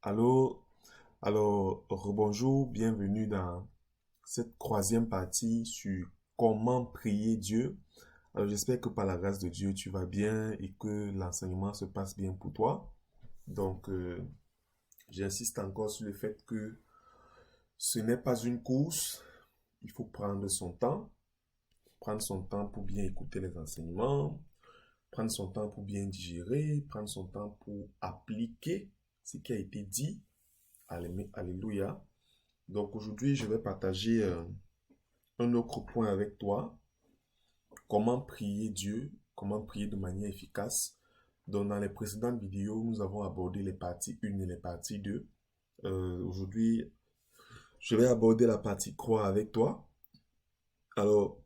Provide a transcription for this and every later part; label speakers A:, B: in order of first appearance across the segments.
A: Allô, alors rebonjour, bienvenue dans cette troisième partie sur comment prier Dieu. Alors j'espère que par la grâce de Dieu, tu vas bien et que l'enseignement se passe bien pour toi. Donc j'insiste encore sur le fait que ce n'est pas une course, il faut prendre son temps pour bien écouter les enseignements, prendre son temps pour bien digérer, prendre son temps pour appliquer ce qui a été dit. Alléluia. Donc aujourd'hui, je vais partager un autre point avec toi. Comment prier Dieu, comment prier de manière efficace. Donc dans les précédentes vidéos, nous avons abordé les parties 1 et les parties 2. Aujourd'hui, je vais aborder la partie 3 avec toi. Alors,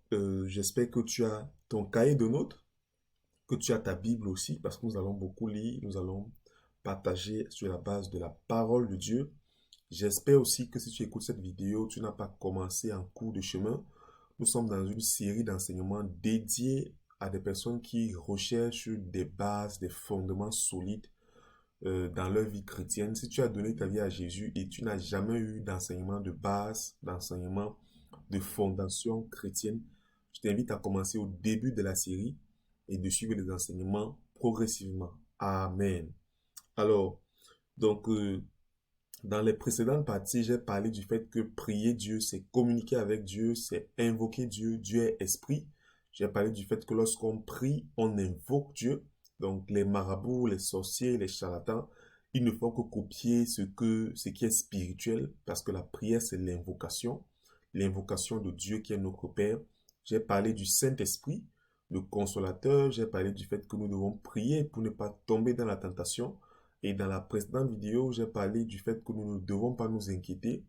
A: j'espère que tu as ton cahier de notes, que tu as ta Bible aussi, parce que nous allons beaucoup lire, nous allons partager sur la base de la parole de Dieu. J'espère aussi que si tu écoutes cette vidéo, tu n'as pas commencé en cours de chemin. Nous sommes dans une série d'enseignements dédiés à des personnes qui recherchent des bases, des fondements solides dans leur vie chrétienne. Si tu as donné ta vie à Jésus et tu n'as jamais eu d'enseignement de base, d'enseignement de fondation chrétienne, je t'invite à commencer au début de la série et de suivre les enseignements progressivement. Amen. Alors, donc, dans les précédentes parties, j'ai parlé du fait que prier Dieu, c'est communiquer avec Dieu, c'est invoquer Dieu. Dieu est esprit. J'ai parlé du fait que lorsqu'on prie, on invoque Dieu. Donc les marabouts, les sorciers, les charlatans, ils ne font que copier ce qui est spirituel, parce que la prière, c'est l'invocation de Dieu qui est notre Père. J'ai parlé du Saint-Esprit, le consolateur. J'ai parlé du fait que nous devons prier pour ne pas tomber dans la tentation. Et dans la précédente vidéo, j'ai parlé du fait que nous ne devons pas nous inquiéter.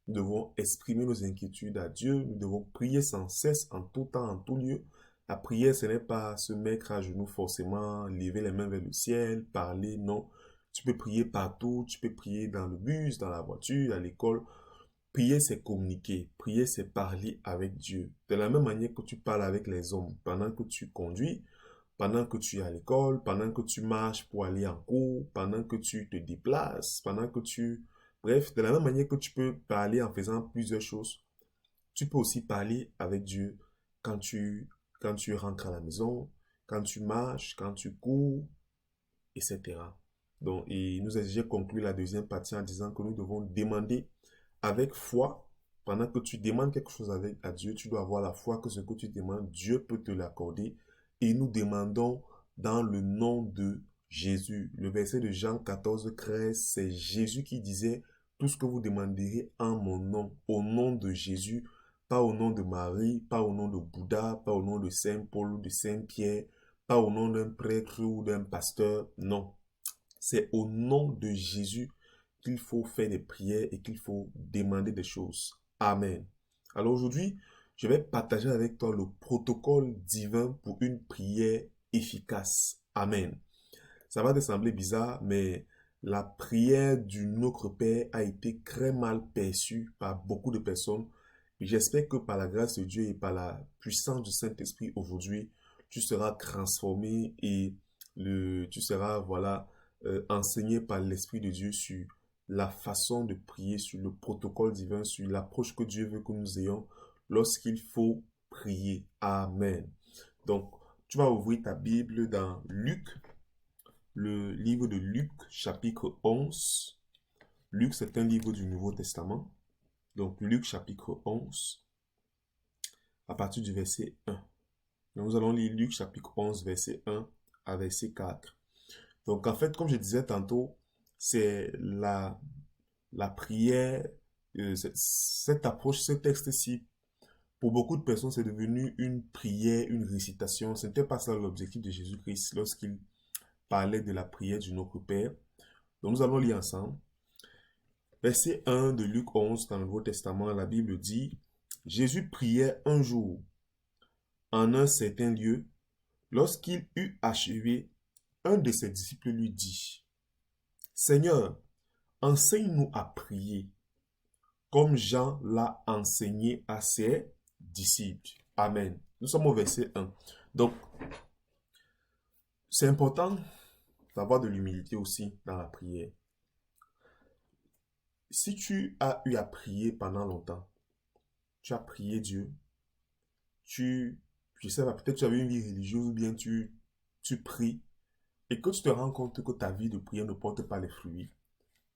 A: Nous devons exprimer nos inquiétudes à Dieu. Nous devons prier sans cesse, en tout temps, en tout lieu. La prière, ce n'est pas se mettre à genoux forcément, lever les mains vers le ciel, parler, non. Tu peux prier partout, tu peux prier dans le bus, dans la voiture, à l'école. Prier, c'est communiquer. Prier, c'est parler avec Dieu. De la même manière que tu parles avec les hommes pendant que tu conduis, pendant que tu es à l'école, pendant que tu marches pour aller en cours, pendant que tu te déplaces, pendant que tu... Bref, de la même manière que tu peux parler en faisant plusieurs choses, tu peux aussi parler avec Dieu quand quand tu rentres à la maison, quand tu marches, quand tu cours, etc. Donc, et j'ai conclu la deuxième partie en disant que nous devons demander avec foi. Pendant que tu demandes quelque chose à Dieu, tu dois avoir la foi que ce que tu demandes, Dieu peut te l'accorder. Et nous demandons dans le nom de Jésus. Le verset de Jean 14, 13, c'est Jésus qui disait, tout ce que vous demanderez en mon nom, au nom de Jésus, pas au nom de Marie, pas au nom de Bouddha, pas au nom de Saint Paul ou de Saint Pierre, pas au nom d'un prêtre ou d'un pasteur, non. C'est au nom de Jésus qu'il faut faire des prières et qu'il faut demander des choses. Amen. Alors aujourd'hui, je vais partager avec toi le protocole divin pour une prière efficace. Amen. Ça va te sembler bizarre, mais la prière du Notre Père a été très mal perçue par beaucoup de personnes. Et j'espère que par la grâce de Dieu et par la puissance du Saint-Esprit aujourd'hui, tu seras transformé et tu seras, voilà, enseigné par l'Esprit de Dieu sur la façon de prier, sur le protocole divin, sur l'approche que Dieu veut que nous ayons lorsqu'il faut prier. Amen. Donc, tu vas ouvrir ta Bible dans Luc, le livre de Luc, chapitre 11. Luc, c'est un livre du Nouveau Testament. Donc, Luc, chapitre 11, à partir du verset 1. Donc, nous allons lire Luc, chapitre 11, verset 1 à verset 4. Donc, en fait, comme je disais tantôt, c'est la prière, cette approche, ce texte-ci, pour beaucoup de personnes, c'est devenu une prière, une récitation. Ce n'était pas ça l'objectif de Jésus-Christ lorsqu'il parlait de la prière du Notre Père. Donc, nous allons lire ensemble. Verset 1 de Luc 11 dans le Nouveau Testament, la Bible dit, Jésus priait un jour en un certain lieu. Lorsqu'il eut achevé, un de ses disciples lui dit, Seigneur, enseigne-nous à prier, comme Jean l'a enseigné à ses disciples. Amen. Nous sommes au verset 1. Donc, c'est important d'avoir de l'humilité aussi dans la prière. Si tu as eu à prier pendant longtemps, tu as prié Dieu, je sais pas, peut-être tu avais une vie religieuse ou bien tu pries et que tu te rends compte que ta vie de prière ne porte pas les fruits,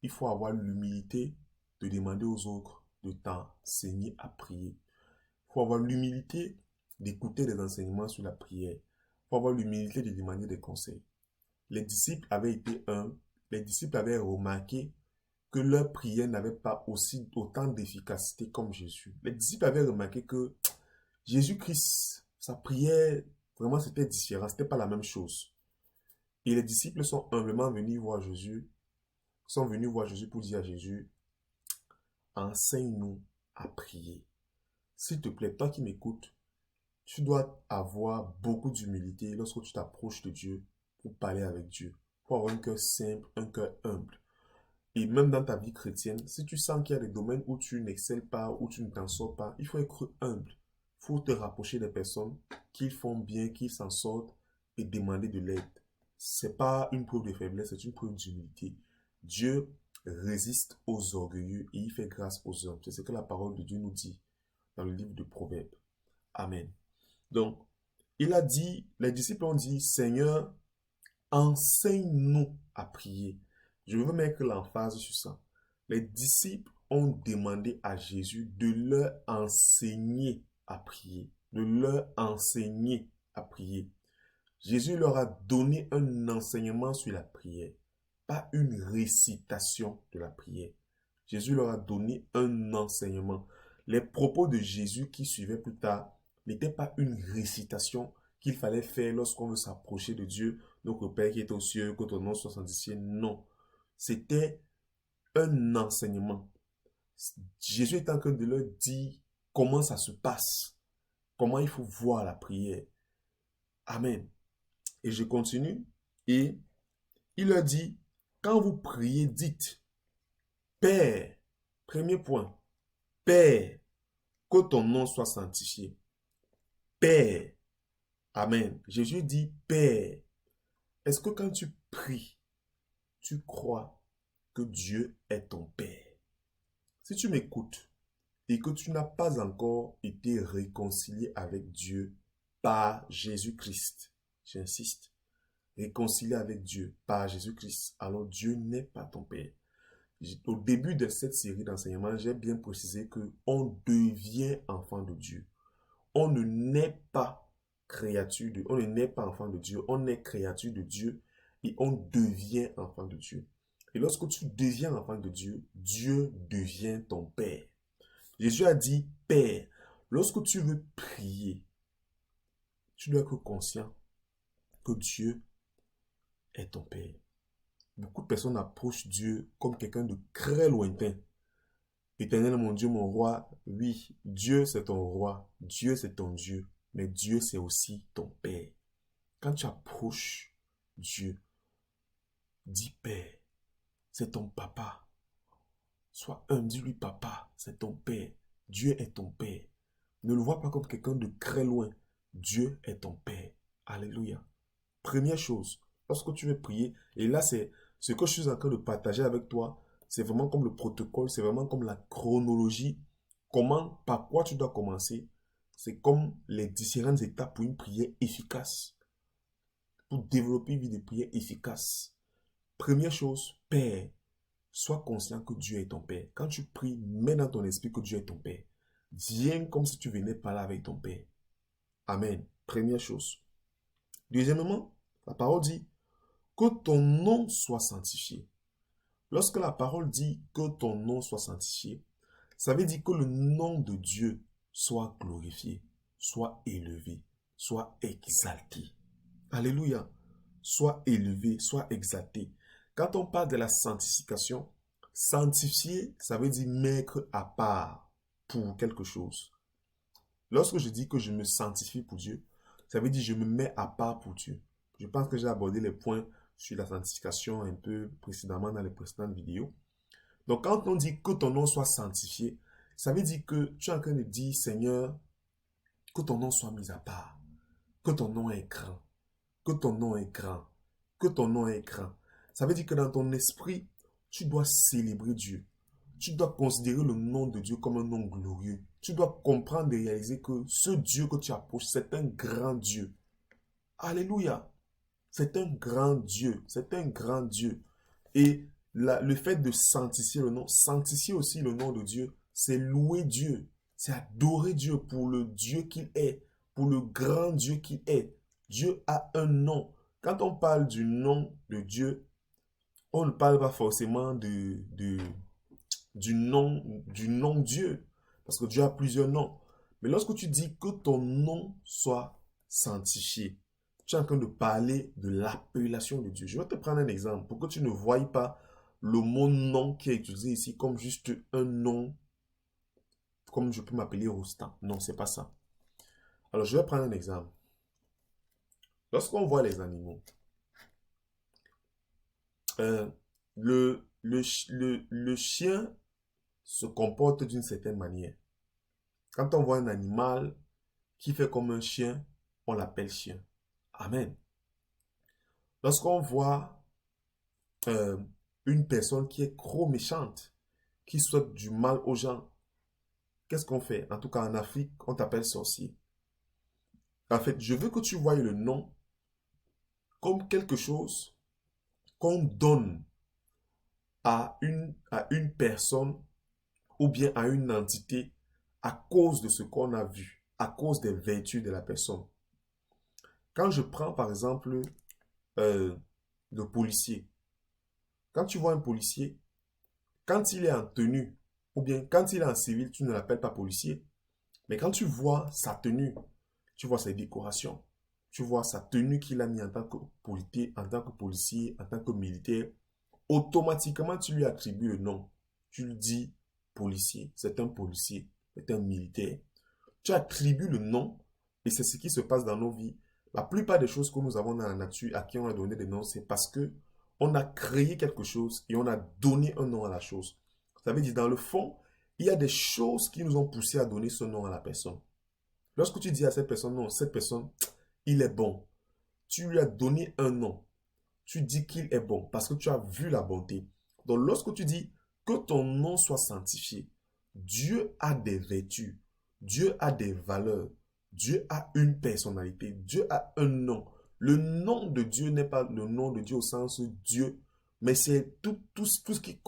A: il faut avoir l'humilité de demander aux autres de t'enseigner à prier. Il faut avoir l'humilité d'écouter des enseignements sur la prière. Il faut avoir l'humilité de demander des conseils. Les disciples avaient été les disciples avaient remarqué que leur prière n'avait pas autant d'efficacité comme Jésus. Les disciples avaient remarqué que Jésus-Christ, sa prière, vraiment c'était différent, c'était pas la même chose. Et les disciples sont humblement venus voir Jésus, sont venus voir Jésus pour dire à Jésus, enseigne-nous à prier. S'il te plaît, toi qui m'écoutes, tu dois avoir beaucoup d'humilité lorsque tu t'approches de Dieu pour parler avec Dieu. Il faut avoir un cœur simple, un cœur humble. Et même dans ta vie chrétienne, si tu sens qu'il y a des domaines où tu n'excelles pas, où tu ne t'en sors pas, il faut être humble. Il faut te rapprocher des personnes qui font bien, qui s'en sortent et demander de l'aide. Ce n'est pas une preuve de faiblesse, c'est une preuve d'humilité. Dieu résiste aux orgueilleux et il fait grâce aux hommes. C'est ce que la parole de Dieu nous dit dans le livre de Proverbes. Amen. Donc, il a dit, les disciples ont dit, Seigneur, enseigne-nous à prier. Je veux mettre l'emphase sur ça. Les disciples ont demandé à Jésus de leur enseigner à prier. De leur enseigner à prier. Jésus leur a donné un enseignement sur la prière, pas une récitation de la prière. Jésus leur a donné un enseignement. Les propos de Jésus qui suivaient plus tard n'étaient pas une récitation qu'il fallait faire lorsqu'on veut s'approcher de Dieu, notre Père qui est aux cieux, que ton nom soit sanctifié. Non, c'était un enseignement. Jésus est en train de leur dire comment ça se passe, comment il faut voir la prière. Amen. Et je continue. Et il leur dit, quand vous priez, dites, Père, premier point, Père, que ton nom soit sanctifié. Père. Amen. Jésus dit, Père. Est-ce que quand tu pries, tu crois que Dieu est ton Père? Si tu m'écoutes et que tu n'as pas encore été réconcilié avec Dieu par Jésus-Christ, j'insiste, réconcilié avec Dieu par Jésus-Christ, alors Dieu n'est pas ton Père. Au début de cette série d'enseignements, j'ai bien précisé qu'on devient enfant de Dieu. On ne naît pas on ne naît pas enfant de Dieu, on est créature de Dieu et on devient enfant de Dieu. Et lorsque tu deviens enfant de Dieu, Dieu devient ton Père. Jésus a dit, Père, lorsque tu veux prier, tu dois être conscient que Dieu est ton Père. Beaucoup de personnes approchent Dieu comme quelqu'un de très lointain. Éternel, mon Dieu, mon roi, oui, Dieu c'est ton roi, Dieu c'est ton Dieu, mais Dieu c'est aussi ton Père. Quand tu approches Dieu, dis Père, c'est ton papa. Sois un, dis-lui papa, c'est ton Père. Dieu est ton Père. Ne le vois pas comme quelqu'un de très loin. Dieu est ton Père. Alléluia. Première chose, lorsque tu veux prier, et là c'est ce que je suis en train de partager avec toi, c'est vraiment comme le protocole, c'est vraiment comme la chronologie, par quoi tu dois commencer. C'est comme les différentes étapes pour une prière efficace, pour développer une vie de prière efficace. Première chose, Père, sois conscient que Dieu est ton Père. Quand tu pries, mets dans ton esprit que Dieu est ton Père. Viens comme si tu venais parler avec ton Père. Amen. Première chose. Deuxièmement, la parole dit que ton nom soit sanctifié. Lorsque la parole dit que ton nom soit sanctifié, ça veut dire que le nom de Dieu soit glorifié, soit élevé, soit exalté. Alléluia. Soit élevé, soit exalté. Quand on parle de la sanctification, sanctifier, ça veut dire mettre à part pour quelque chose. Lorsque je dis que je me sanctifie pour Dieu, ça veut dire que je me mets à part pour Dieu. Je pense que j'ai abordé les points sur la sanctification un peu précédemment dans les précédentes vidéos. Donc, quand on dit que ton nom soit sanctifié, ça veut dire que tu es en train de dire, Seigneur, que ton nom soit mis à part, que ton nom est grand, que ton nom est grand, que ton nom est grand. Ça veut dire que dans ton esprit, tu dois célébrer Dieu. Tu dois considérer le nom de Dieu comme un nom glorieux. Tu dois comprendre et réaliser que ce Dieu que tu approches, c'est un grand Dieu. Alléluia. C'est un grand Dieu. C'est un grand Dieu. Et le fait de sanctifier aussi le nom de Dieu, c'est louer Dieu. C'est adorer Dieu pour le Dieu qu'il est, pour le grand Dieu qu'il est. Dieu a un nom. Quand on parle du nom de Dieu, on ne parle pas forcément du nom Dieu. Parce que Dieu a plusieurs noms. Mais lorsque tu dis que ton nom soit sanctifié, tu es en train de parler de l'appellation de Dieu. Je vais te prendre un exemple pour que tu ne voies pas le mot nom qui est utilisé ici comme juste un nom, comme je peux m'appeler Rostand. Non, c'est pas ça. Alors, je vais prendre un exemple. Lorsqu'on voit les animaux, le chien se comporte d'une certaine manière. Quand on voit un animal qui fait comme un chien, on l'appelle chien. Amen. Lorsqu'on voit une personne qui est trop méchante, qui souhaite du mal aux gens, qu'est-ce qu'on fait? En tout cas, en Afrique, on t'appelle sorcier. En fait, je veux que tu voies le nom comme quelque chose qu'on donne à une personne ou bien à une entité à cause de ce qu'on a vu, à cause des vertus de la personne. Quand je prends par exemple le policier, quand tu vois un policier, quand il est en tenue, ou bien quand il est en civil, tu ne l'appelles pas policier. Mais quand tu vois sa tenue, tu vois ses décorations, tu vois sa tenue qu'il a mis en tant que policier, en tant que militaire, automatiquement tu lui attribues le nom. Tu lui dis policier, c'est un policier, c'est un militaire. Tu attribues le nom et c'est ce qui se passe dans nos vies. La plupart des choses que nous avons dans la nature, à qui on a donné des noms, c'est parce que on a créé quelque chose et on a donné un nom à la chose. Ça veut dire, dans le fond, il y a des choses qui nous ont poussé à donner ce nom à la personne. Lorsque tu dis à cette personne, non, cette personne, il est bon. Tu lui as donné un nom. Tu dis qu'il est bon parce que tu as vu la bonté. Donc, lorsque tu dis que ton nom soit sanctifié, Dieu a des vertus, Dieu a des valeurs, Dieu a une personnalité, Dieu a un nom. Le nom de Dieu n'est pas le nom de Dieu au sens Dieu, mais c'est tout ce qui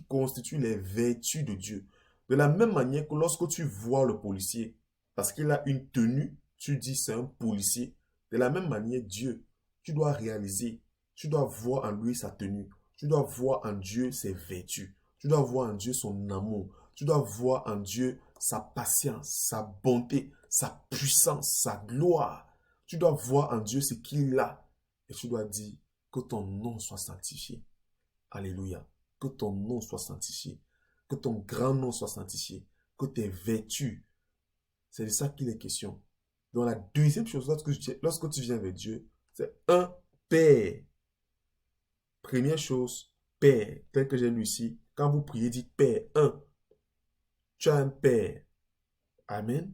A: constitue les vertus de Dieu. De la même manière que lorsque tu vois le policier, parce qu'il a une tenue, tu dis c'est un policier. De la même manière, Dieu, tu dois réaliser, tu dois voir en lui sa tenue, tu dois voir en Dieu ses vertus, tu dois voir en Dieu son amour, tu dois voir en Dieu sa patience, sa bonté, sa puissance, sa gloire. Tu dois voir en Dieu ce qu'il a et tu dois dire que ton nom soit sanctifié. Alléluia. Que ton nom soit sanctifié. Que ton grand nom soit sanctifié. Que tes vertus. C'est de ça qu'il est question. Donc la deuxième chose, lorsque tu viens avec Dieu, c'est un Père. Première chose, Père. Tel que j'ai lu ici, quand vous priez, dites Père. Un, tu as un Père. Amen.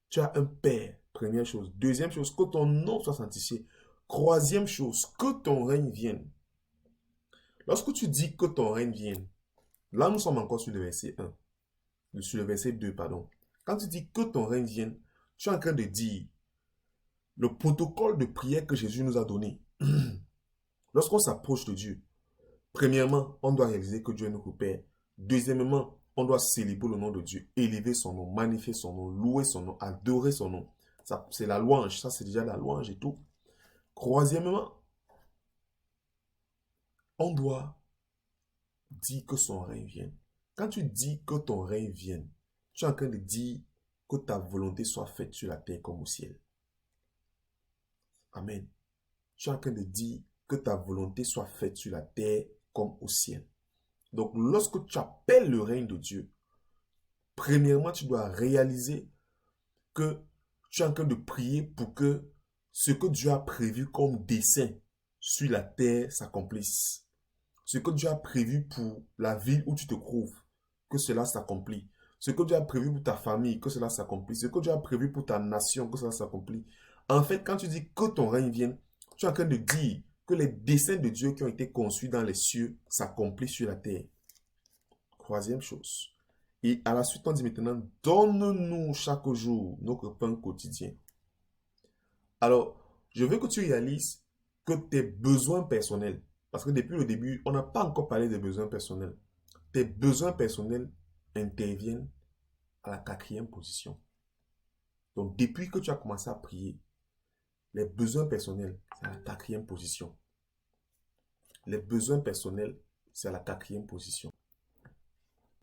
A: Tu as un Père. Première chose. Deuxième chose, que ton nom soit sanctifié. Troisième chose, que ton règne vienne. Lorsque tu dis que ton règne vienne, là nous sommes encore sur le verset 1. Sur le verset 2, pardon. Quand tu dis que ton règne vienne, tu es en train de dire le protocole de prière que Jésus nous a donné. Lorsqu'on s'approche de Dieu, premièrement, on doit réaliser que Dieu est notre Père. Deuxièmement, on doit célébrer le nom de Dieu, élever son nom, magnifier son nom, louer son nom, adorer son nom. Ça, c'est la louange. Ça, c'est déjà la louange et tout. Troisièmement, on doit dire que son règne vienne. Quand tu dis que ton règne vienne, tu es en train de dire que ta volonté soit faite sur la terre comme au ciel. Amen. Tu es en train de dire que ta volonté soit faite sur la terre comme au ciel. Donc, lorsque tu appelles le règne de Dieu, premièrement, tu dois réaliser que tu es en train de prier pour que ce que Dieu a prévu comme dessein sur la terre s'accomplisse. Ce que Dieu a prévu pour la ville où tu te trouves, que cela s'accomplit. Ce que Dieu a prévu pour ta famille, que cela s'accomplisse. Ce que Dieu a prévu pour ta nation, que cela s'accomplit. En fait, quand tu dis que ton règne vienne, tu es en train de dire que les desseins de Dieu qui ont été conçus dans les cieux s'accomplissent sur la terre. Troisième chose. Et à la suite, on dit maintenant, donne-nous chaque jour notre pain quotidien. Alors, je veux que tu réalises que tes besoins personnels, parce que depuis le début, on n'a pas encore parlé des besoins personnels. Tes besoins personnels interviennent à la quatrième position. Donc, depuis que tu as commencé à prier, les besoins personnels, c'est à la quatrième position. Les besoins personnels, c'est à la quatrième position.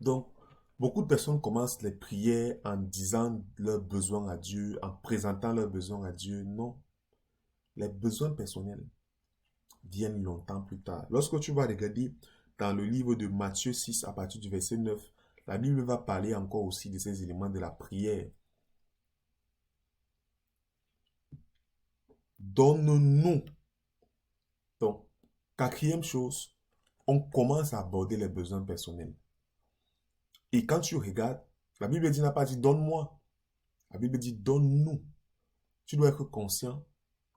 A: Donc, beaucoup de personnes commencent les prières en disant leurs besoins à Dieu, en présentant leurs besoins à Dieu. Non, les besoins personnels viennent longtemps plus tard. Lorsque tu vas regarder dans le livre de Matthieu 6, à partir du verset 9, la Bible va parler encore aussi de ces éléments de la prière. Donne-nous. Donc, quatrième chose, on commence à aborder les besoins personnels. Et quand tu regardes, la Bible n'a pas dit donne-moi. La Bible dit donne-nous. Tu dois être conscient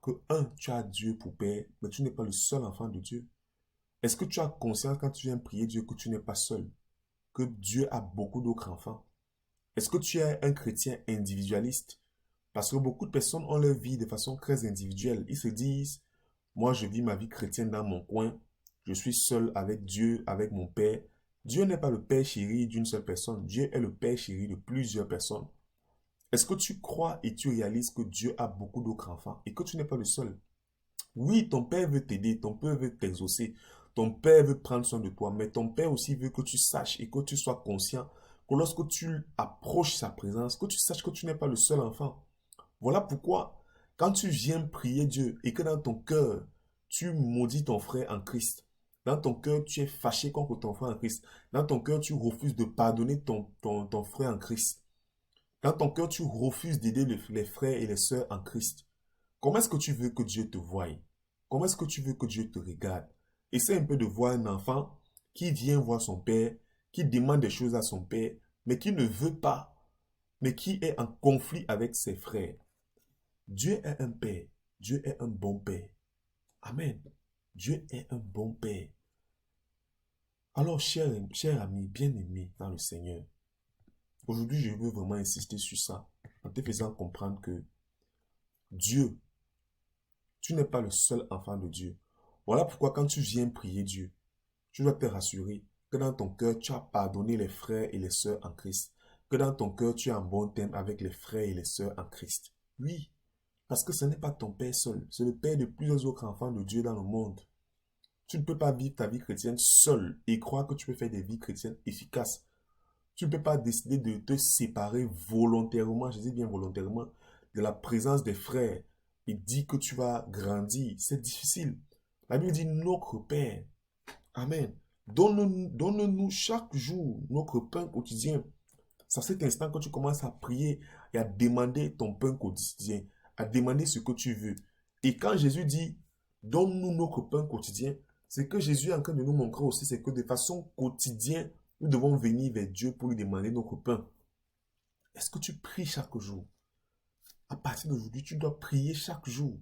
A: que, tu as Dieu pour père, mais tu n'es pas le seul enfant de Dieu. Est-ce que tu as conscience quand tu viens prier Dieu que tu n'es pas seul? Que Dieu a beaucoup d'autres enfants? Est-ce que tu es un chrétien individualiste? Parce que beaucoup de personnes ont leur vie de façon très individuelle. Ils se disent, moi je vis ma vie chrétienne dans mon coin, je suis seul avec Dieu, avec mon Père. Dieu n'est pas le Père chéri d'une seule personne, Dieu est le Père chéri de plusieurs personnes. Est-ce que tu crois et tu réalises que Dieu a beaucoup d'autres enfants et que tu n'es pas le seul? Oui, ton Père veut t'aider, ton Père veut t'exaucer, ton Père veut prendre soin de toi, mais ton Père aussi veut que tu saches et que tu sois conscient que lorsque tu approches sa présence, que tu saches que tu n'es pas le seul enfant. Voilà pourquoi, quand tu viens prier Dieu et que dans ton cœur, tu maudis ton frère en Christ, dans ton cœur, tu es fâché contre ton frère en Christ, dans ton cœur, tu refuses de pardonner ton frère en Christ, dans ton cœur, tu refuses d'aider les frères et les sœurs en Christ. Comment est-ce que tu veux que Dieu te voie? Comment est-ce que tu veux que Dieu te regarde? Essaie un peu de voir un enfant qui vient voir son père, qui demande des choses à son père, mais qui ne veut pas, mais qui est en conflit avec ses frères. Dieu est un père. Dieu est un bon père. Amen. Dieu est un bon père. Alors, cher ami, bien-aimé dans le Seigneur, aujourd'hui, je veux vraiment insister sur ça, en te faisant comprendre que Dieu, tu n'es pas le seul enfant de Dieu. Voilà pourquoi quand tu viens prier Dieu, tu dois te rassurer que dans ton cœur, tu as pardonné les frères et les sœurs en Christ. Que dans ton cœur, tu es en bon terme avec les frères et les sœurs en Christ. Oui, parce que ce n'est pas ton père seul, c'est le père de plusieurs autres enfants de Dieu dans le monde. Tu ne peux pas vivre ta vie chrétienne seul et croire que tu peux faire des vies chrétiennes efficaces. Tu ne peux pas décider de te séparer volontairement, je dis bien volontairement, de la présence des frères et dire que tu vas grandir. C'est difficile. La Bible dit notre Père. Amen. Donne-nous chaque jour notre pain quotidien. C'est à cet instant que tu commences à prier et à demander ton pain quotidien, à demander ce que tu veux. Et quand Jésus dit, donne-nous notre pain quotidien, c'est que Jésus est en train de nous montrer aussi, c'est que de façon quotidienne, nous devons venir vers Dieu pour lui demander notre pain. Est-ce que tu pries chaque jour? À partir d'aujourd'hui, tu dois prier chaque jour.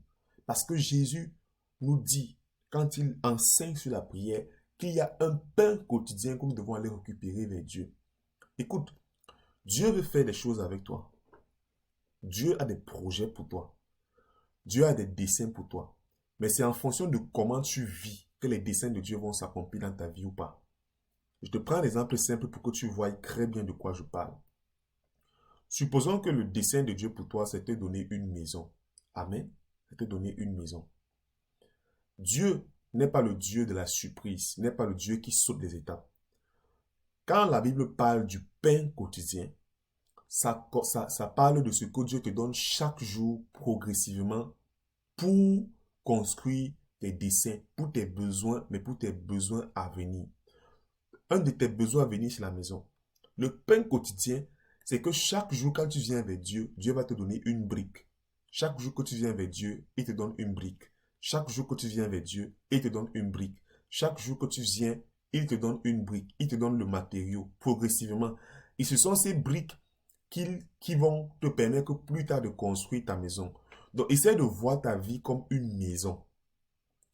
A: Parce que Jésus nous dit, quand il enseigne sur la prière, qu'il y a un pain quotidien que nous devons aller récupérer vers Dieu. Écoute, Dieu veut faire des choses avec toi. Dieu a des projets pour toi. Dieu a des desseins pour toi. Mais c'est en fonction de comment tu vis que les desseins de Dieu vont s'accomplir dans ta vie ou pas. Je te prends un exemple simple pour que tu voies très bien de quoi je parle. Supposons que le dessein de Dieu pour toi, c'est te donner une maison. Amen. C'est te donner une maison. Dieu n'est pas le Dieu de la surprise, n'est pas le Dieu qui saute des étapes. Quand la Bible parle du pain quotidien, ça parle de ce que Dieu te donne chaque jour progressivement pour construire tes desseins, pour tes besoins, mais pour tes besoins à venir. Un de tes besoins à venir, c'est la maison. Le pain quotidien, c'est que chaque jour, quand tu viens vers Dieu, Dieu va te donner une brique. Chaque jour que tu viens vers Dieu, il te donne une brique. Chaque jour que tu viens vers Dieu, il te donne une brique. Chaque jour que tu viens, il te donne une brique. Il te donne le matériau progressivement. Et ce sont ces briques qui vont te permettre plus tard de construire ta maison. Donc, essaie de voir ta vie comme une maison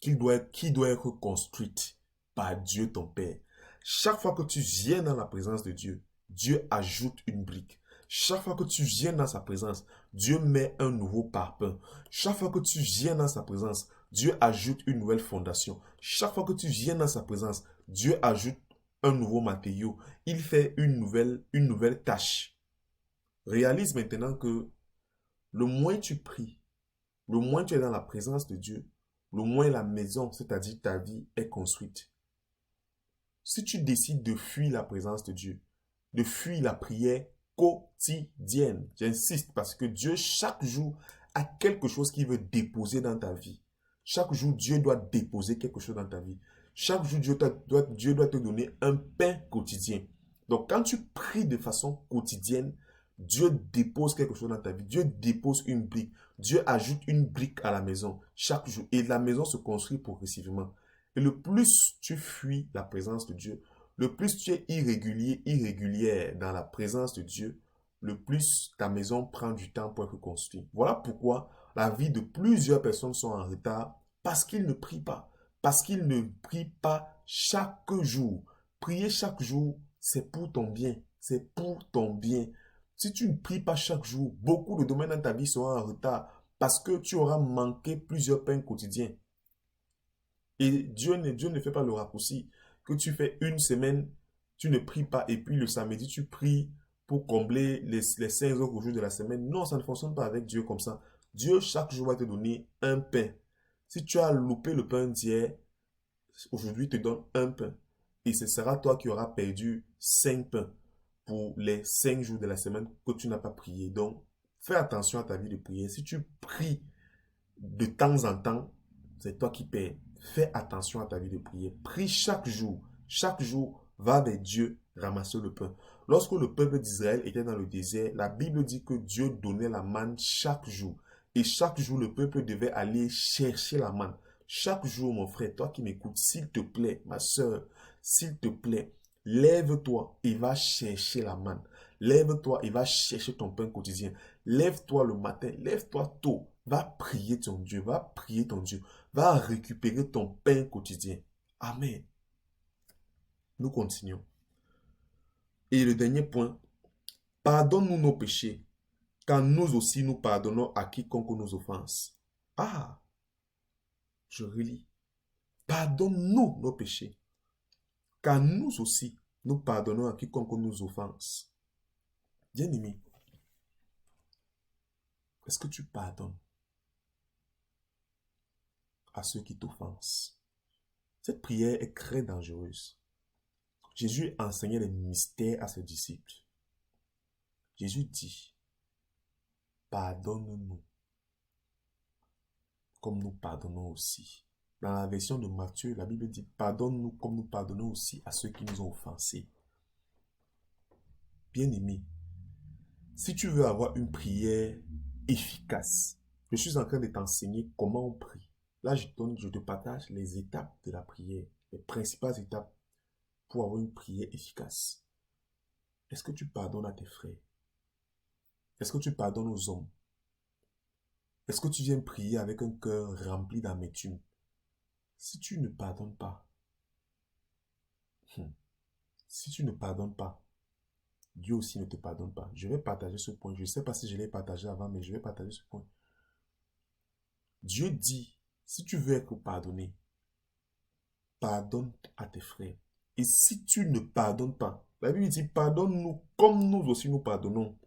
A: qui doit être construite par Dieu ton Père. Chaque fois que tu viens dans la présence de Dieu, Dieu ajoute une brique. Chaque fois que tu viens dans sa présence, Dieu met un nouveau parpaing. Chaque fois que tu viens dans sa présence, Dieu ajoute une nouvelle fondation. Chaque fois que tu viens dans sa présence, Dieu ajoute un nouveau matériau. Il fait une nouvelle tâche. Réalise maintenant que le moins tu pries, le moins tu es dans la présence de Dieu, le moins la maison, c'est-à-dire ta vie, est construite. Si tu décides de fuir la présence de Dieu, de fuir la prière quotidienne, j'insiste parce que Dieu, chaque jour, a quelque chose qu'il veut déposer dans ta vie. Chaque jour, Dieu doit déposer quelque chose dans ta vie. Chaque jour, Dieu doit te donner un pain quotidien. Donc, quand tu pries de façon quotidienne, Dieu dépose quelque chose dans ta vie. Dieu dépose une brique. Dieu ajoute une brique à la maison chaque jour. Et la maison se construit progressivement. Et le plus tu fuis la présence de Dieu, le plus tu es irrégulier, irrégulière dans la présence de Dieu, le plus ta maison prend du temps pour être construite. Voilà pourquoi la vie de plusieurs personnes sont en retard parce qu'ils ne prient pas. Parce qu'ils ne prient pas chaque jour. Prier chaque jour, c'est pour ton bien. C'est pour ton bien. Si tu ne pries pas chaque jour, beaucoup de domaines dans ta vie seront en retard parce que tu auras manqué plusieurs pains quotidiens. Et Dieu ne fait pas le raccourci que tu fais une semaine, tu ne pries pas et puis le samedi, tu pries pour combler les 5 autres jours de la semaine. Non, ça ne fonctionne pas avec Dieu comme ça. Dieu, chaque jour, va te donner un pain. Si tu as loupé le pain d'hier, aujourd'hui, il te donne un pain. Et ce sera toi qui auras perdu 5 pains pour les 5 jours de la semaine que tu n'as pas prié. Donc, fais attention à ta vie de prière. Si tu pries de temps en temps, c'est toi qui perds. Fais attention à ta vie de prière. Prie chaque jour. Chaque jour, va vers Dieu ramasser le pain. Lorsque le peuple d'Israël était dans le désert, la Bible dit que Dieu donnait la manne chaque jour. Et chaque jour, le peuple devait aller chercher la manne. Chaque jour, mon frère, toi qui m'écoutes, s'il te plaît, ma soeur, s'il te plaît, lève-toi et va chercher la manne. Lève-toi et va chercher ton pain quotidien. Lève-toi le matin, lève-toi tôt. Va prier ton Dieu, va prier ton Dieu. Va récupérer ton pain quotidien. Amen. Nous continuons. Et le dernier point, pardonne-nous nos péchés, car nous aussi nous pardonnons à quiconque nous offense. Ah, je relis. Pardonne-nous nos péchés, car nous aussi nous pardonnons à quiconque nous offense. Bien-aimé, est-ce que tu pardonnes à ceux qui t'offensent? Cette prière est très dangereuse. Jésus enseignait les mystères à ses disciples. Jésus dit, pardonne-nous, comme nous pardonnons aussi. Dans la version de Matthieu, la Bible dit, pardonne-nous comme nous pardonnons aussi à ceux qui nous ont offensés. Bien-aimé, si tu veux avoir une prière efficace, je suis en train de t'enseigner comment on prie. Là, je te partage les étapes de la prière, les principales étapes pour avoir une prière efficace. Est-ce que tu pardonnes à tes frères? Est-ce que tu pardonnes aux hommes? Est-ce que tu viens prier avec un cœur rempli d'amertume? Si tu ne pardonnes pas, si tu ne pardonnes pas, Dieu aussi ne te pardonne pas. Je vais partager ce point. Je ne sais pas si je l'ai partagé avant, mais je vais partager ce point. Dieu dit, si tu veux être pardonné, pardonne à tes frères. Et si tu ne pardonnes pas, la Bible dit, pardonne-nous comme nous aussi nous pardonnons.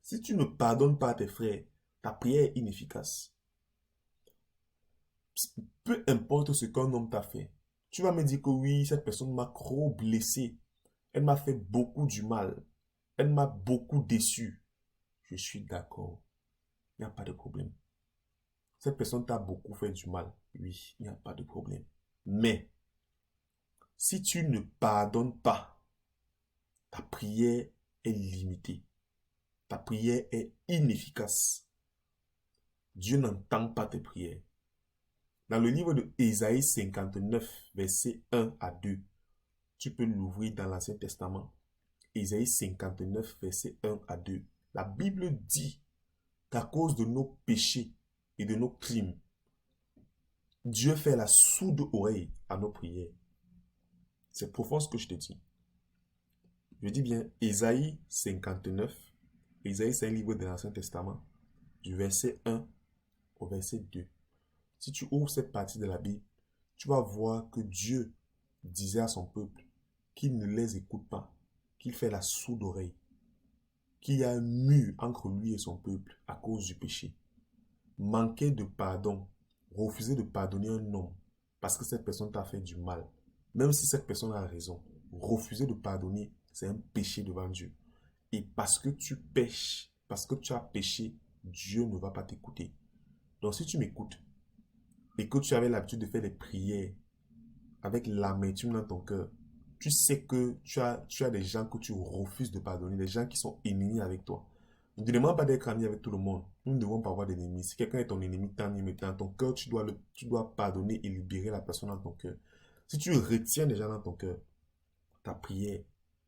A: Si tu ne pardonnes pas à tes frères, ta prière est inefficace. Peu importe ce qu'un homme t'a fait, tu vas me dire que oui, cette personne m'a trop blessé. Elle m'a fait beaucoup du mal. Elle m'a beaucoup déçu. Je suis d'accord. Il n'y a pas de problème. Cette personne t'a beaucoup fait du mal. Oui, il n'y a pas de problème. Mais, si tu ne pardonnes pas, ta prière est limitée. Ta prière est inefficace. Dieu n'entend pas tes prières. Dans le livre de Ésaïe 59, versets 1 à 2, tu peux l'ouvrir dans l'Ancien Testament. Ésaïe 59, versets 1 à 2. La Bible dit qu'à cause de nos péchés et de nos crimes, Dieu fait la sourde oreille à nos prières. C'est profond ce que je te dis. Je dis bien Ésaïe 59. Ésaïe, c'est un livre de l'Ancien Testament, du verset 1 au verset 2. Si tu ouvres cette partie de la Bible, tu vas voir que Dieu disait à son peuple qu'il ne les écoute pas, qu'il fait la sourde oreille, qu'il y a un mur entre lui et son peuple à cause du péché. Manquer de pardon, refuser de pardonner un homme parce que cette personne t'a fait du mal, même si cette personne a raison, refuser de pardonner, c'est un péché devant Dieu. Et parce que tu pêches, parce que tu as péché, Dieu ne va pas t'écouter. Donc si tu m'écoutes et que tu avais l'habitude de faire des prières avec l'amertume dans ton cœur, tu sais que tu as des gens que tu refuses de pardonner, des gens qui sont ennemis avec toi. Ne demande pas d'être ami avec tout le monde. Nous ne devons pas avoir d'ennemis. Si quelqu'un est ton ennemi, mais dans ton cœur, tu dois pardonner et libérer la personne dans ton cœur. Si tu retiens des gens dans ton cœur, ta prière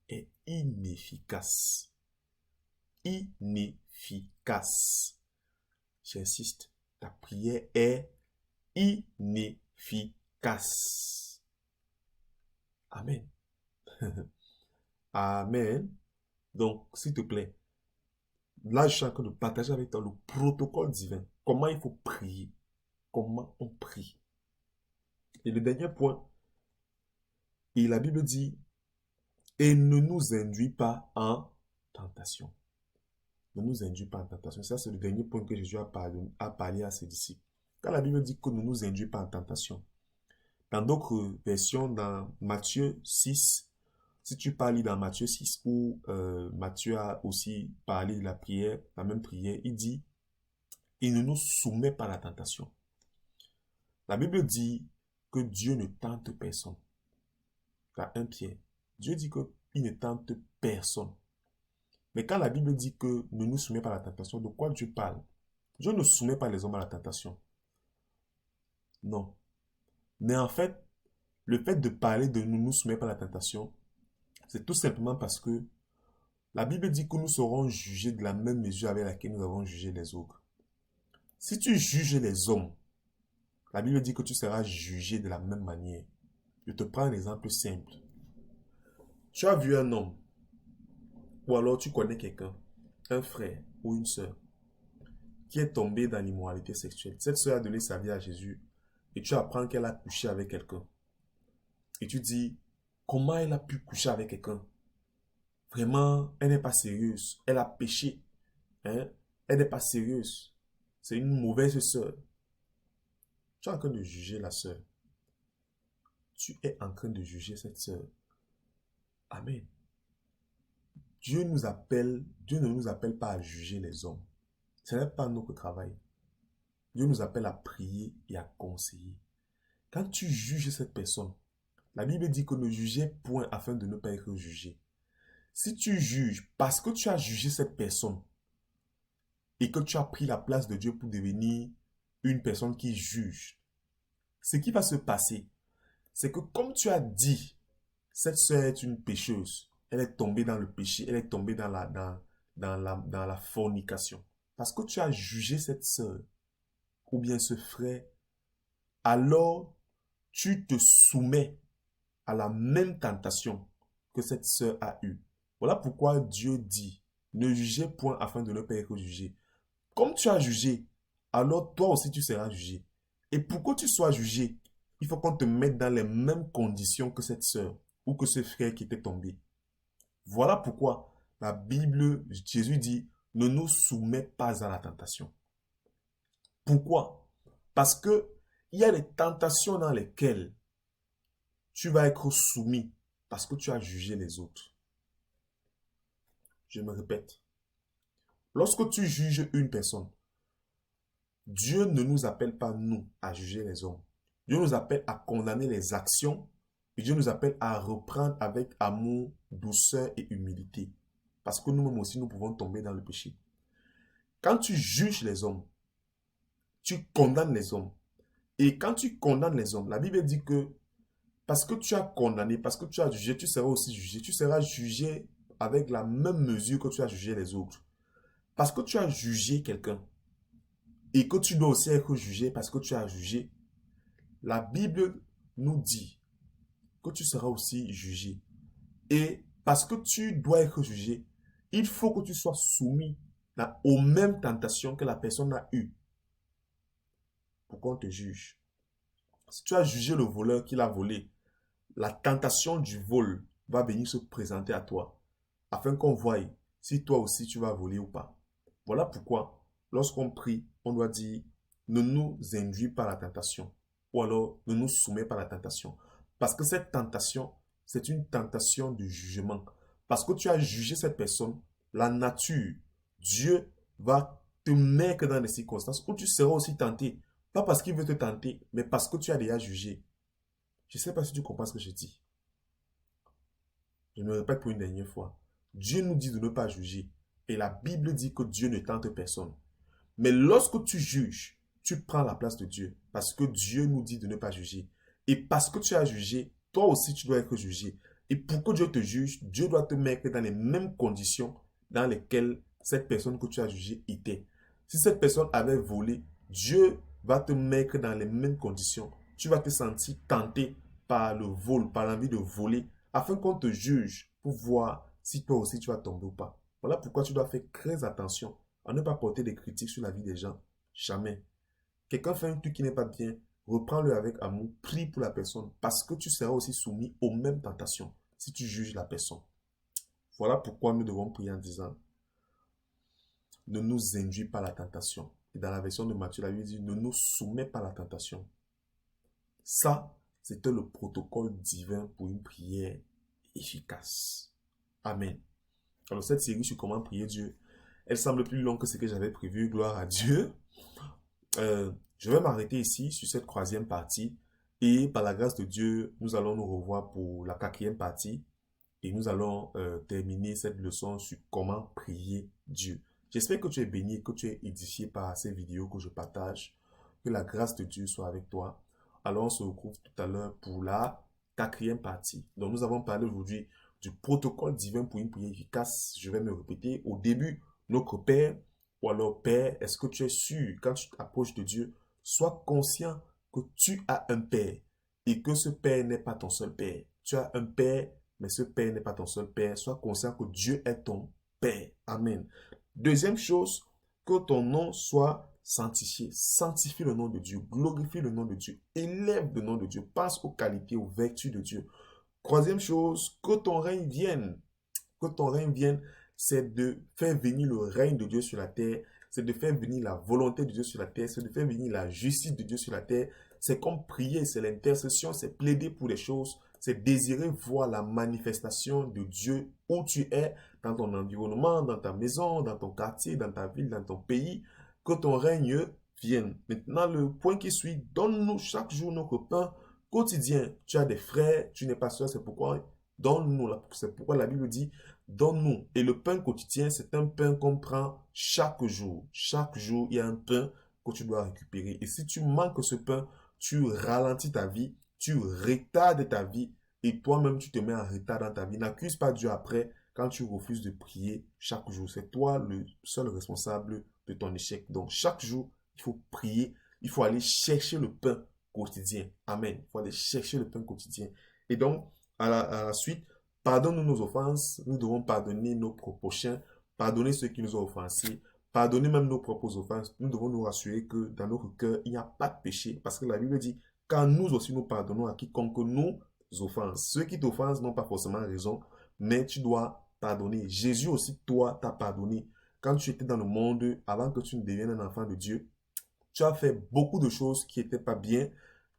A: est inefficace. Inefficace. J'insiste, ta prière est inefficace. Amen. Amen. Donc, s'il te plaît, là, je suis en train de partager avec toi le protocole divin. Comment il faut prier. Comment on prie. Et le dernier point, et la Bible dit, et ne nous induis pas en tentation. Ne nous induis pas en tentation. Ça, c'est le dernier point que Jésus a parlé à ses disciples. Quand la Bible dit que ne nous induis pas en tentation, dans d'autres versions, dans Matthieu 6, si tu parles dans Matthieu 6, où Matthieu a aussi parlé de la prière, la même prière, il dit, il ne nous soumet pas à la tentation. La Bible dit que Dieu ne tente personne. Dans 1 Pierre, Dieu dit qu'il ne tente personne. Mais quand la Bible dit que ne nous soumet pas à la tentation, de quoi Dieu parle? Dieu ne soumet pas les hommes à la tentation. Non. Mais en fait, le fait de parler de ne nous soumet pas à la tentation, c'est tout simplement parce que la Bible dit que nous serons jugés de la même mesure avec laquelle nous avons jugé les autres. Si tu juges les hommes, la Bible dit que tu seras jugé de la même manière. Je te prends un exemple simple. Tu as vu un homme, ou alors tu connais quelqu'un, un frère ou une sœur, qui est tombé dans l'immoralité sexuelle. Cette sœur a donné sa vie à Jésus et tu apprends qu'elle a couché avec quelqu'un. Et tu dis, comment elle a pu coucher avec quelqu'un? Vraiment, elle n'est pas sérieuse. Elle a péché. Hein? Elle n'est pas sérieuse. C'est une mauvaise sœur. Tu es en train de juger la sœur. Tu es en train de juger cette sœur. Amen. Dieu ne nous appelle pas à juger les hommes. Ce n'est pas notre travail. Dieu nous appelle à prier et à conseiller. Quand tu juges cette personne, la Bible dit que ne jugez point afin de ne pas être jugé. Si tu juges parce que tu as jugé cette personne et que tu as pris la place de Dieu pour devenir une personne qui juge, ce qui va se passer, c'est que comme tu as dit, cette sœur est une pécheuse, elle est tombée dans le péché, elle est tombée dans la fornication. Parce que tu as jugé cette sœur ou bien ce frère, alors tu te soumets à la même tentation que cette sœur a eue. Voilà pourquoi Dieu dit, ne jugez point afin de ne pas être jugé. Comme tu as jugé, alors toi aussi tu seras jugé. Et pour que tu sois jugé, il faut qu'on te mette dans les mêmes conditions que cette sœur ou que ce frère qui était tombé. Voilà pourquoi la Bible, Jésus dit, ne nous soumets pas à la tentation. Pourquoi? Parce que il y a des tentations dans lesquelles tu vas être soumis parce que tu as jugé les autres. Je me répète. Lorsque tu juges une personne, Dieu ne nous appelle pas, nous, à juger les hommes. Dieu nous appelle à condamner les actions et Dieu nous appelle à reprendre avec amour, douceur et humilité. Parce que nous-mêmes aussi, nous pouvons tomber dans le péché. Quand tu juges les hommes, tu condamnes les hommes. Et quand tu condamnes les hommes, la Bible dit que parce que tu as condamné, parce que tu as jugé, tu seras aussi jugé. Tu seras jugé avec la même mesure que tu as jugé les autres. Parce que tu as jugé quelqu'un et que tu dois aussi être jugé parce que tu as jugé, la Bible nous dit que tu seras aussi jugé. Et parce que tu dois être jugé, il faut que tu sois soumis aux mêmes tentations que la personne a eues. Pourquoi on te juge? Si tu as jugé le voleur qui l'a volé, la tentation du vol va venir se présenter à toi, afin qu'on voie si toi aussi tu vas voler ou pas. Voilà pourquoi, lorsqu'on prie, on doit dire, ne nous induis pas à la tentation, ou alors ne nous soumets pas à la tentation. Parce que cette tentation, c'est une tentation de jugement. Parce que tu as jugé cette personne, la nature, Dieu va te mettre dans des circonstances où tu seras aussi tenté. Pas parce qu'il veut te tenter, mais parce que tu as déjà jugé. Je ne sais pas si tu comprends ce que je dis. Je me répète pour une dernière fois. Dieu nous dit de ne pas juger. Et la Bible dit que Dieu ne tente personne. Mais lorsque tu juges, tu prends la place de Dieu. Parce que Dieu nous dit de ne pas juger. Et parce que tu as jugé, toi aussi tu dois être jugé. Et pour que Dieu te juge, Dieu doit te mettre dans les mêmes conditions dans lesquelles cette personne que tu as jugée était. Si cette personne avait volé, Dieu va te mettre dans les mêmes conditions. Tu vas te sentir tenté par le vol, par l'envie de voler, afin qu'on te juge pour voir si toi aussi tu vas tomber ou pas. Voilà pourquoi tu dois faire très attention à ne pas porter des critiques sur la vie des gens. Jamais. Quelqu'un fait un truc qui n'est pas bien, reprends-le avec amour, prie pour la personne, parce que tu seras aussi soumis aux mêmes tentations si tu juges la personne. Voilà pourquoi nous devons prier en disant, ne nous induis pas à la tentation. Et dans la version de Matthieu, la Bible dit, ne nous soumets pas à la tentation. Ça, c'était le protocole divin pour une prière efficace. Amen. Alors cette série sur comment prier Dieu, elle semble plus longue que ce que j'avais prévu, gloire à Dieu. Je vais m'arrêter ici sur cette troisième partie et par la grâce de Dieu, nous allons nous revoir pour la quatrième partie et nous allons terminer cette leçon sur comment prier Dieu. J'espère que tu es béni et que tu es édifié par ces vidéos que je partage. Que la grâce de Dieu soit avec toi. Alors on se retrouve tout à l'heure pour la quatrième partie. Donc nous avons parlé aujourd'hui du protocole divin pour une prière efficace. Je vais me répéter. Au début, notre Père, ou alors Père, est-ce que tu es sûr, quand tu t'approches de Dieu, sois conscient que tu as un Père et que ce Père n'est pas ton seul Père. Tu as un Père, mais ce Père n'est pas ton seul Père. Sois conscient que Dieu est ton Père. Amen. Deuxième chose, que ton nom soit sanctifié. Sanctifie le nom de Dieu. Glorifie le nom de Dieu. Élève le nom de Dieu. Pense aux qualités, aux vertus de Dieu. Troisième chose, que ton règne vienne. Que ton règne vienne, c'est de faire venir le règne de Dieu sur la terre. C'est de faire venir la volonté de Dieu sur la terre. C'est de faire venir la justice de Dieu sur la terre. C'est comme prier, c'est l'intercession, c'est plaider pour les choses. C'est désirer voir la manifestation de Dieu où tu es, dans ton environnement, dans ta maison, dans ton quartier, dans ta ville, dans ton pays. Que ton règne vienne. Maintenant, le point qui suit, donne-nous chaque jour notre pain quotidien. Tu as des frères, tu n'es pas seul, c'est pourquoi donne-nous. C'est pourquoi la Bible dit, donne-nous. Et le pain quotidien, c'est un pain qu'on prend chaque jour. Chaque jour, il y a un pain que tu dois récupérer. Et si tu manques ce pain, tu ralentis ta vie, tu retardes ta vie et toi-même, tu te mets en retard dans ta vie. N'accuse pas Dieu après quand tu refuses de prier chaque jour. C'est toi le seul responsable de ton échec. Donc, chaque jour, il faut prier. Il faut aller chercher le pain quotidien. Amen. Il faut aller chercher le pain quotidien. Et donc, à la suite, pardonne-nous nos offenses. Nous devons pardonner nos prochains. Pardonner ceux qui nous ont offensés. Pardonner même nos propres offenses. Nous devons nous rassurer que dans notre cœur, il n'y a pas de péché. Parce que la Bible dit, quand nous aussi nous pardonnons à quiconque nous offense. Ceux qui t'offensent n'ont pas forcément raison, mais tu dois pardonner. Jésus aussi, toi, t'a pardonné. Quand tu étais dans le monde, avant que tu ne deviennes un enfant de Dieu, tu as fait beaucoup de choses qui n'étaient pas bien.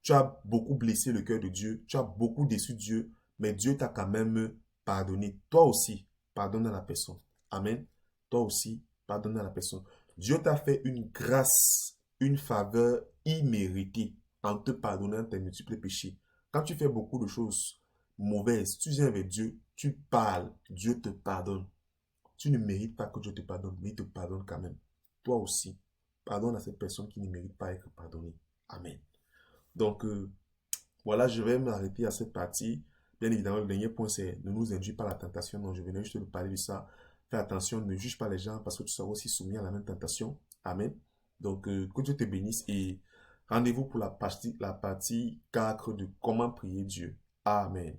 A: Tu as beaucoup blessé le cœur de Dieu. Tu as beaucoup déçu Dieu. Mais Dieu t'a quand même pardonné. Toi aussi, pardonne à la personne. Amen. Toi aussi, pardonne à la personne. Dieu t'a fait une grâce, une faveur imméritée en te pardonnant tes multiples péchés. Quand tu fais beaucoup de choses mauvaises, tu viens avec Dieu, tu parles, Dieu te pardonne. Tu ne mérites pas que Dieu te pardonne, mais il te pardonne quand même. Toi aussi, pardonne à cette personne qui ne mérite pas d'être pardonnée. Amen. Donc, voilà, je vais m'arrêter à cette partie. Bien évidemment, le dernier point, c'est ne nous induis pas à la tentation. Donc, je venais juste de parler de ça. Fais attention, ne juge pas les gens parce que tu seras aussi soumis à la même tentation. Amen. Donc, que Dieu te bénisse et rendez-vous pour la partie 4 de comment prier Dieu. Amen.